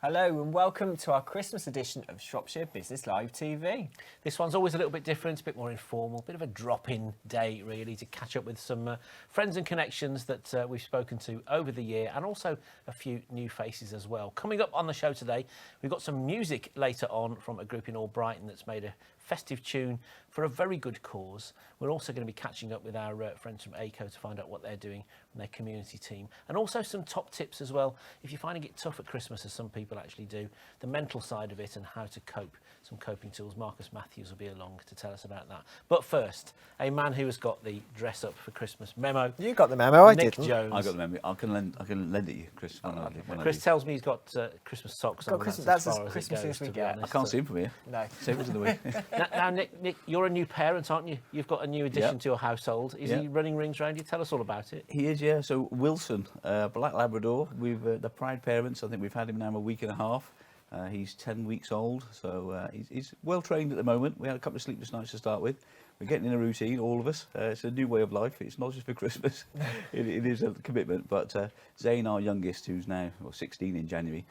Hello and welcome to our Christmas edition of Shropshire Business Live TV. This one's always a little bit different, a bit more informal, a bit of a drop-in day really to catch up with some friends and connections that we've spoken to over the year, and also a few new faces as well. Coming up on the show today, we've got some music later on from a group in Albrighton that's made a festive tune for a very good cause. We're also going to be catching up with our friends from ACO to find out what they're doing and their community team, and also some top tips as well if you're finding it tough at Christmas, as some people actually do, the mental side of it and how to cope, some coping tools. Marcus Matthews will be along to tell us about that. But first, a man who has got the dress up for Christmas memo. You got the memo, I Nick didn't. Jones. I got the memo. I can lend it you, Chris. Chris tells me he's got Christmas socks on. That's as Christmas as we get. I can't see him from here. No. Same as in the way. Now, Nick, you're a new parent, aren't you? You've got a new addition to your household. Is he running rings around you? Tell us all about it. He is, yeah. So Wilson, Black Labrador. We've the proud parents. I think we've had him now a week and a half. He's 10 weeks old, so he's well trained at the moment. We had a couple of sleepless nights to start with. We're getting in a routine, all of us. It's a new way of life. It's not just for Christmas. it is a commitment. But Zane, our youngest, who's now 16 in January,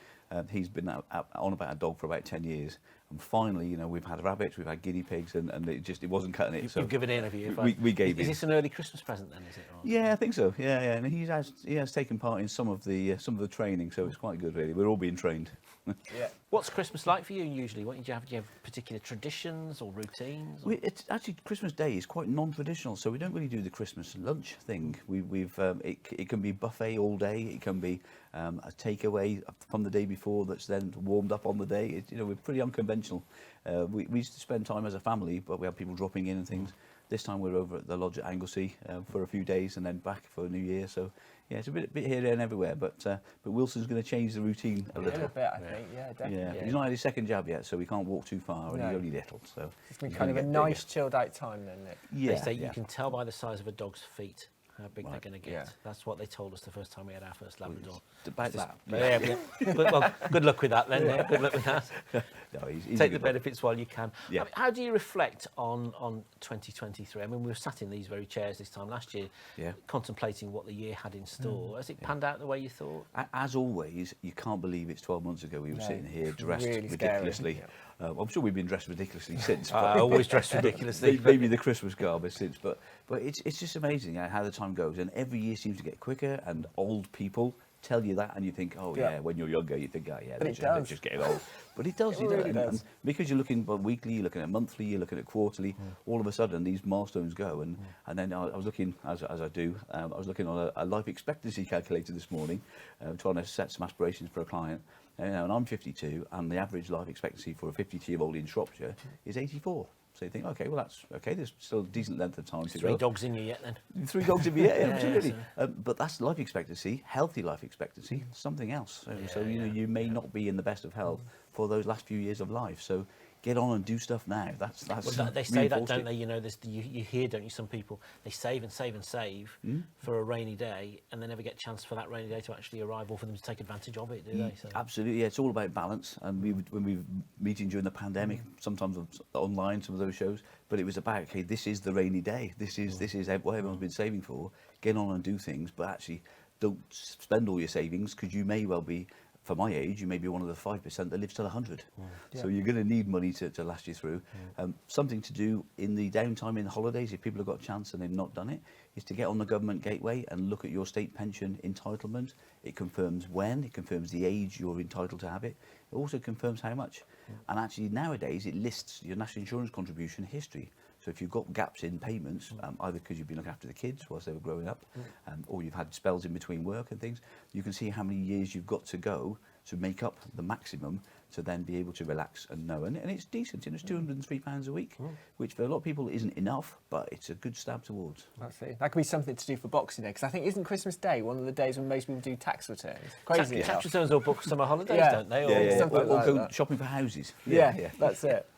he's been on about a dog for about 10 years. And finally, you know, we've had rabbits, we've had guinea pigs, and it wasn't cutting it. So you've given in, have you? We gave in. Is this an early Christmas present then? Is it? Or? Yeah, I think so. Yeah. And he has taken part in some of the training, so it's quite good really. We're all being trained. Yeah. What's Christmas like for you usually? What do you have? Do you have particular traditions or routines? Or? It's actually Christmas Day is quite non-traditional, so we don't really do the Christmas lunch thing. It can be buffet all day. It can be a takeaway from the day before that's then warmed up on the day. We're pretty unconventional. We used to spend time as a family, but we have people dropping in and things. This time we're over at the lodge at Anglesey for a few days and then back for New Year. So yeah, it's a bit here, there and everywhere. But Wilson's going to change the routine a little. A bit, I think. Yeah, definitely. Yeah, he's not had his second jab yet, so we can't walk too far, and he's only little. So it's been kind of a nice, chilled out time then, Nick. Yeah, they say you can tell by the size of a dog's feet how big they're going to get. Yeah. That's what they told us the first time we had our first Labrador. About that. Yeah. Well, good luck with that then. Yeah. Good luck with that. No, he's Take the benefits while you can. Yeah. I mean, how do you reflect on 2023? I mean, we were sat in these very chairs this time last year, contemplating what the year had in store. Has it panned out the way you thought? As always, you can't believe it's 12 months ago we were sitting here dressed really ridiculously. I'm sure we've been dressed ridiculously since. I always dress ridiculously. Maybe the Christmas garb since, but it's just amazing how the time goes, and every year seems to get quicker. And old people tell you that, and you think, when you're younger, you think, they're just getting old. But it does. It really does. And because you're looking weekly, you're looking at monthly, you're looking at quarterly. All of a sudden, these milestones go, and then I was looking, as I do, I was looking on a life expectancy calculator this morning, trying to set some aspirations for a client. And I'm 52, and the average life expectancy for a 52-year-old in Shropshire is 84. So you think, okay, well, that's okay. There's still a decent length of time to go. 3 dogs in you yet, then? 3 dogs in me, absolutely. But that's life expectancy, healthy life expectancy, something else. So you may not be in the best of health for those last few years of life. So get on and do stuff now. That's they say that, don't they? You know, you hear, don't you? Some people, they save and save and save for a rainy day, and they never get a chance for that rainy day to actually arrive, or for them to take advantage of it, do they? So. Absolutely, yeah. It's all about balance. And when we were meeting during the pandemic, sometimes online, some of those shows, but it was about, okay, this is the rainy day. This is what everyone's been saving for. Get on and do things, but actually don't spend all your savings, because you may well be, for my age, you may be one of the 5% that lives till 100. So you're going to need money to last you through. Something to do in the downtime, in the holidays, if people have got a chance and they've not done it, is to get on the government gateway and look at your state pension entitlement. It confirms when, it confirms the age you're entitled to have it. It also confirms how much. And actually nowadays it lists your national insurance contribution history. So if you've got gaps in payments, either because you've been looking after the kids whilst they were growing up, or you've had spells in between work and things, you can see how many years you've got to go to make up the maximum to then be able to relax and know. And it's decent, it's £203 a week, which for a lot of people isn't enough, but it's a good stab towards. That's it. That could be something to do for Boxing Day, because I think, isn't Christmas Day one of the days when most people do tax returns? Crazy tax returns or book summer holidays, don't they? Or go shopping for houses. Yeah, that's it.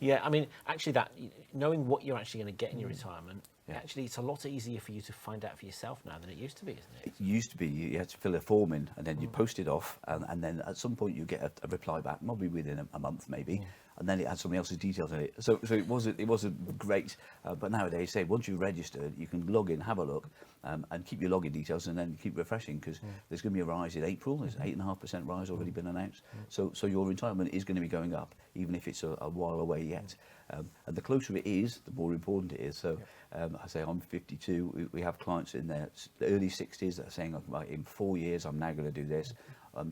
Yeah, I mean, actually, that knowing what you're actually going to get in your retirement, actually, it's a lot easier for you to find out for yourself now than it used to be, isn't it? It used to be you had to fill a form in, and then you post it off, and then at some point you get a reply back, probably within a month maybe, and then it had somebody else's details in it. So it wasn't great, but nowadays, say once you've registered, you can log in, have a look, and keep your login details and then keep refreshing, because there's going to be a rise in April. There's 8.5% rise already been announced. So your entitlement is going to be going up, even if it's a while away yet. And the closer it is, the more important it is. So I say I'm 52. We have clients in their early 60s that are saying, right, in 4 years, I'm now going to do this.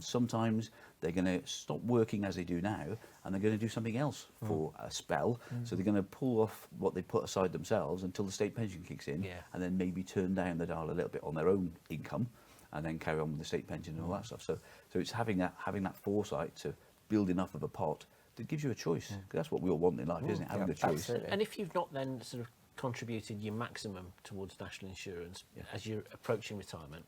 Sometimes they're going to stop working as they do now, and they're going to do something else for a spell. So they're going to pull off what they put aside themselves until the state pension kicks in, and then maybe turn down the dial a little bit on their own income, and then carry on with the state pension and all that stuff. So it's having that foresight to build enough of a pot that gives you a choice. 'Cause that's what we all want in life, isn't it? Having a choice. Absolutely. And if you've not then sort of contributed your maximum towards national insurance as you're approaching retirement,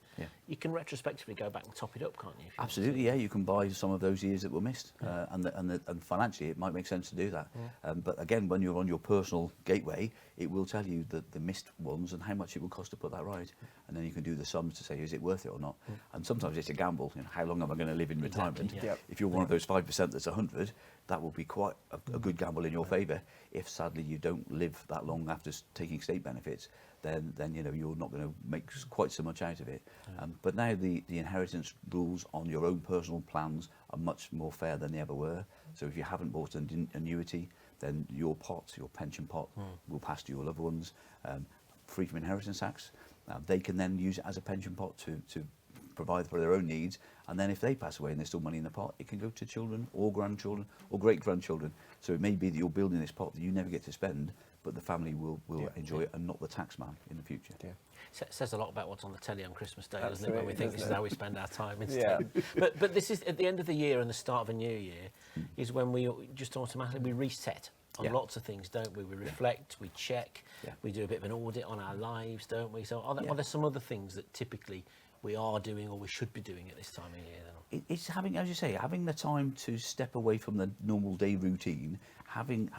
you can retrospectively go back and top it up, can't you? Absolutely, yeah. You can buy some of those years that were missed, and financially it might make sense to do that. But again, when you're on your personal gateway, it will tell you the missed ones and how much it will cost to put that right, and then you can do the sums to say, is it worth it or not? And sometimes it's a gamble. You know, how long am I going to live in retirement? If you're one of those 5% that's 100, that will be quite a good gamble in your favour. If sadly you don't live that long after taking state benefits, then you know you're not going to make quite so much out of it. But now the inheritance rules on your own personal plans are much more fair than they ever were. So if you haven't bought an annuity, then your pot, your pension pot, will pass to your loved ones, free from inheritance tax. They can then use it as a pension pot to provide for their own needs, and then if they pass away and there's still money in the pot, it can go to children or grandchildren or great-grandchildren. So it may be that you're building this pot that you never get to spend, but the family will enjoy it, and not the taxman in the future. Says a lot about what's on the telly on Christmas Day, doesn't it, Absolutely, when we think doesn't this is it? how we spend our time instead. But this is, at the end of the year and the start of a new year, is when we just automatically we reset on lots of things, don't we? We reflect, we check, we do a bit of an audit on our lives, don't we? So are there some other things that typically we are doing or we should be doing at this time of year then? It's having, as you say, having the time to step away from the normal day routine, having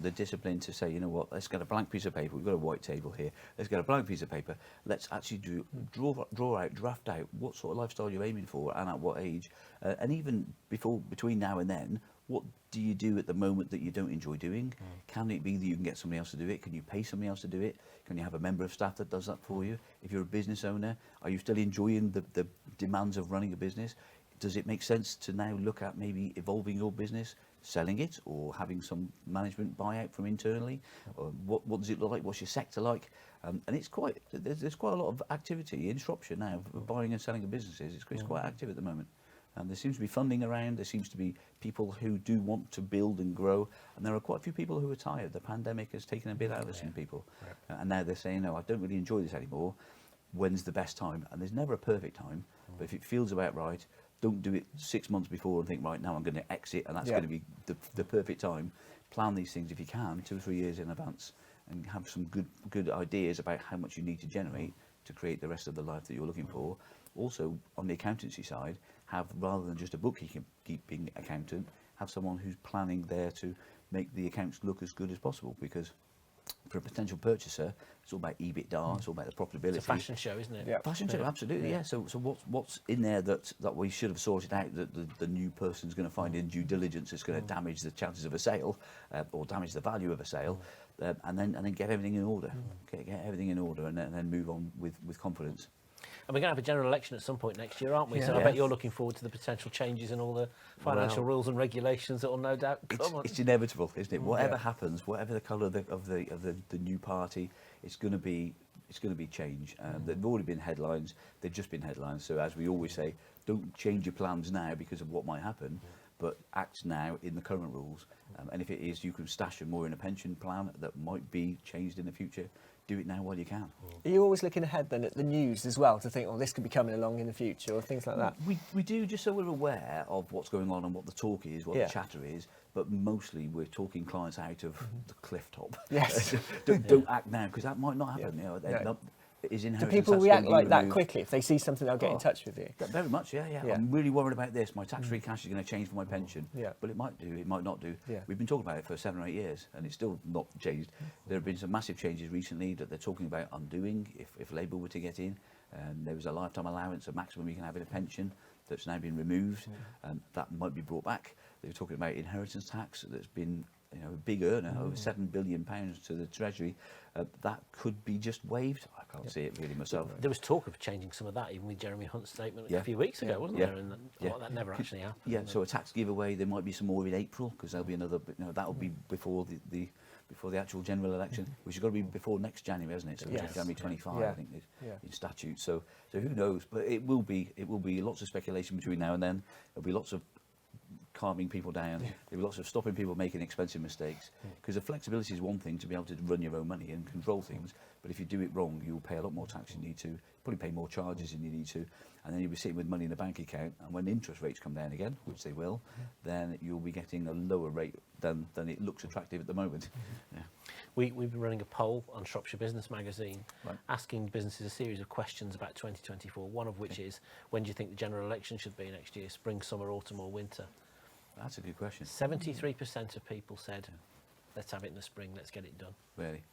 the discipline to say, you know what, let's get a blank piece of paper. We've got a white table here. Let's get a blank piece of paper. Let's actually draft out what sort of lifestyle you're aiming for and at what age. And even between now and then, what do you do at the moment that you don't enjoy doing? Can it be that you can get somebody else to do it? Can you pay somebody else to do it? Can you have a member of staff that does that for you? If you're a business owner, are you still enjoying the demands of running a business? Does it make sense to now look at maybe evolving your business, selling it, or having some management buyout from internally? Or what does it look like? What's your sector like? And it's there's quite a lot of activity in Shropshire now for buying and selling of businesses. It's quite active at the moment. And there seems to be funding around, there seems to be people who do want to build and grow, and there are quite a few people who are tired. The pandemic has taken a bit out of some people. And now they're saying, no, I don't really enjoy this anymore. When's the best time? And there's never a perfect time, but if it feels about right, don't do it 6 months before and think, right, now I'm going to exit and that's going to be the perfect time. Plan these things, if you can, 2 or 3 years in advance, and have some good ideas about how much you need to generate to create the rest of the life that you're looking for. Also, on the accountancy side, have, rather than just a bookkeeping accountant, have someone who's planning there to make the accounts look as good as possible, because for a potential purchaser, it's all about EBITDA, it's all about the profitability. It's a fashion show, isn't it? Fashion show, absolutely, yeah. So what's in there that we should have sorted out that the new person's going to find in due diligence is going to damage the chances of a sale, or damage the value of a sale, and then get everything in order, get everything in order, and then move on with confidence. And we're going to have a general election at some point next year, aren't we? So I bet you're looking forward to the potential changes in all the financial rules and regulations that will no doubt come. It's inevitable, isn't it? Whatever happens, whatever the colour of the new party, it's going to be change. There've already been headlines. They've just been headlines. So as we always say, don't change your plans now because of what might happen, but act now in the current rules. And if it is, you can stash more in a pension plan that might be changed in the future. Do it now while you can. Are you always looking ahead then at the news as well to think, oh, this could be coming along in the future, or things like that? We do, just so we're aware of what's going on and what the talk is, what the chatter is, but mostly we're talking clients out of the cliff top. Yes. don't act now, because that might not happen. You know, do people react like that quickly? If they see something, they'll get in touch with you? Very much, yeah. I'm really worried about this. My tax-free cash is going to change for my pension. But it might do, it might not do. We've been talking about it for 7 or 8 years, and it's still not changed. There have been some massive changes recently that they're talking about undoing if Labour were to get in. There was a lifetime allowance, a maximum you can have in a pension, that's now been removed. That might be brought back. They were talking about inheritance tax that's been you know, a big earner, over £7 billion to the Treasury, that could be just waived. I can't see it really myself. There was talk of changing some of that, even with Jeremy Hunt's statement a few weeks ago, wasn't there? And that never actually happened. Yeah, so a tax giveaway, there might be some more in April, because there'll be another, you know, that'll be before the actual general election, which has got to be before next January, hasn't it? So Yes. January 25, Yeah. I think, in statute. So who knows? But it will be lots of speculation between now and then. There'll be lots of calming people down. There'll be lots of stopping people making expensive mistakes. Because the flexibility is one thing, to be able to run your own money and control things. But if you do it wrong, you'll pay a lot more tax than you need to. Probably pay more charges than you need to. And then you'll be sitting with money in the bank account. And when interest rates come down again, which they will, then you'll be getting a lower rate than it looks attractive at the moment. Yeah. We've been running a poll on Shropshire Business Magazine, Right. asking businesses a series of questions about 2024, one of which is, when do you think the general election should be next year, spring, summer, autumn or winter? That's a good question. 73% of people said, let's have it in the spring, let's get it done. Really.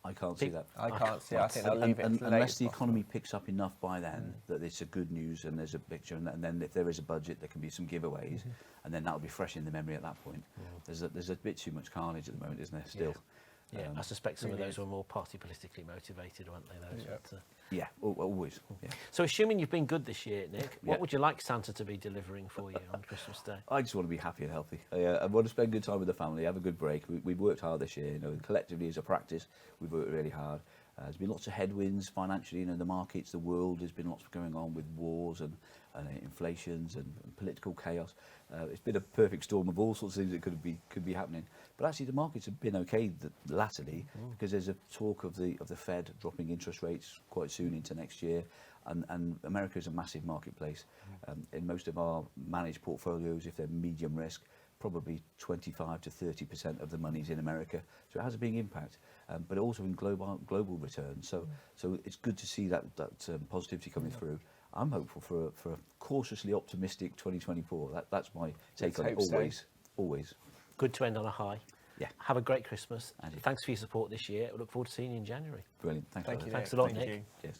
I can't see that. I can't see it. I think they'll leave it unless Unless the economy picks up enough by then that it's a good news and there's a picture, and then if there is a budget, there can be some giveaways, and then that'll be fresh in the memory at that point. There's a bit too much carnage at the moment, isn't there? Still. Yeah, I suspect some of those were more party politically motivated, weren't they? Those. Yeah. But, Yeah, always. Yeah. so assuming you've been good this year, Nick, what Yeah. would you like Santa to be delivering for you on Christmas Day? I just want to be happy and healthy. I want to spend good time with the family, have a good break. We've worked hard this year, you know, collectively as a practice, we've worked really hard. There's been lots of headwinds financially, you know, the markets, the world, there's been lots going on with wars and inflations and political chaos. It's been a perfect storm of all sorts of things that could be happening. But actually, the markets have been okay latterly, because there's a talk of the Fed dropping interest rates quite soon into next year, and America is a massive marketplace. In most of our managed portfolios, if they're medium risk, probably 25 to 30% of the money's in America, so it has a big impact. But also in global returns. So it's good to see that positivity coming through. I'm hopeful for a cautiously optimistic 2024. That's my take on it. Always. Good to end on a high. Yeah. Have a great Christmas. Andrew. Thanks for your support this year. I look forward to seeing you in January. Brilliant. Thank you. Thanks a lot, Thank Nick. you. Cheers.